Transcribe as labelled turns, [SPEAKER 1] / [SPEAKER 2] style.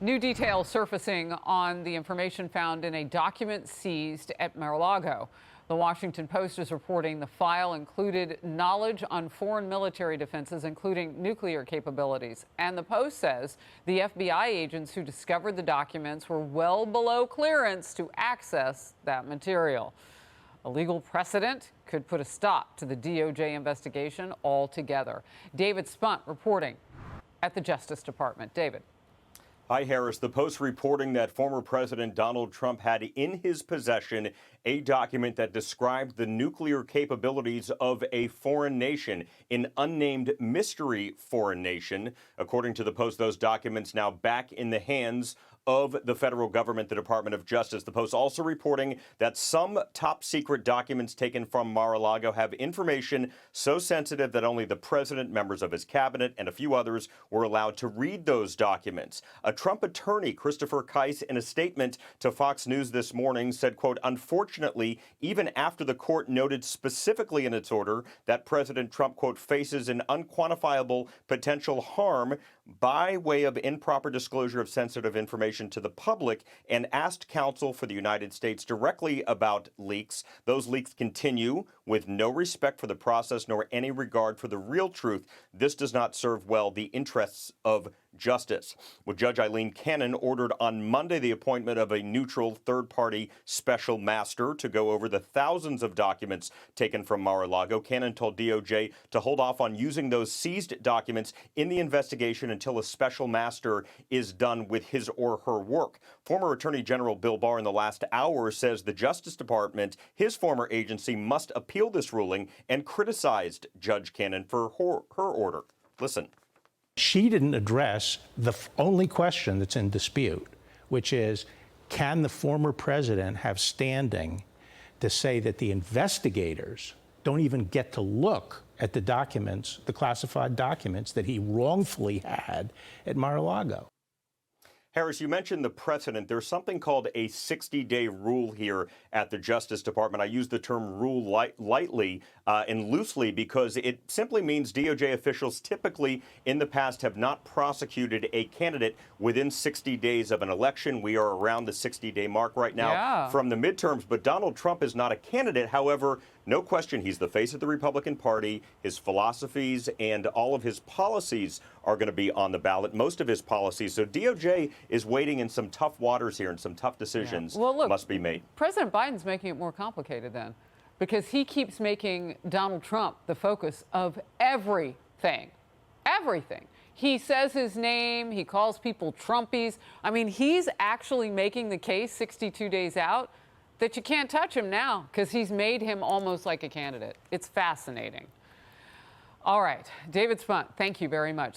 [SPEAKER 1] New details surfacing on the information found in a document seized at Mar-a-Lago. The Washington Post is reporting the file included knowledge on foreign military defenses, including nuclear capabilities. And the Post says the FBI agents who discovered the documents were well below clearance to access that material. A legal precedent could put a stop to the DOJ investigation altogether. David Spunt reporting at the Justice Department. David.
[SPEAKER 2] Hi, Harris. The Post reporting that former President Donald Trump had in his possession a document that described the nuclear capabilities of a foreign nation, an unnamed mystery foreign nation. According to the Post, those documents now back in the hands of the federal government, the Department of Justice. The Post also reporting that some top secret documents taken from Mar-a-Lago have information so sensitive that only the president, members of his cabinet, and a few others were allowed to read those documents. A Trump attorney, Christopher Kise, in a statement to Fox News this morning said, quote, unfortunately, even after the court noted specifically in its order that President Trump, quote, faces an unquantifiable potential harm by way of improper disclosure of sensitive information to the public, and asked counsel for the United States directly about leaks. Those leaks continue with no respect for the process nor any regard for the real truth. This does not serve well the interests of justice. With Judge Eileen Cannon ordered on Monday the appointment of a neutral third-party special master to go over the thousands of documents taken from Mar-a-Lago. Cannon told DOJ to hold off on using those seized documents in the investigation until a special master is done with his or her work. Former Attorney General Bill Barr in the last hour says the Justice Department, his former agency, must appeal this ruling and criticized Judge Cannon for her order. Listen.
[SPEAKER 3] She didn't address the only question that's in dispute, which is, can the former president have standing to say that the investigators don't even get to look at the documents, the classified documents that he wrongfully had at Mar-a-Lago?
[SPEAKER 2] Harris, you mentioned the precedent. There's something called a 60-day rule here at the Justice Department. I use the term rule lightly and loosely because it simply means DOJ officials typically in the past have not prosecuted a candidate within 60 days of an election. We are around the 60-day mark right now from the midterms, but Donald Trump is not a candidate. However, no question, he's the face of the Republican Party. His philosophies and all of his policies are going to be on the ballot, most of his policies. So DOJ is waiting in some tough waters here and some tough decisions must be made.
[SPEAKER 1] President Biden's making it more complicated then because he keeps making Donald Trump the focus of everything. Everything. He says his name. He calls people Trumpies. I mean, he's actually making the case 62 days out that you can't touch him now because he's made him almost like a candidate. It's fascinating. All right, David Spunt, thank you very much.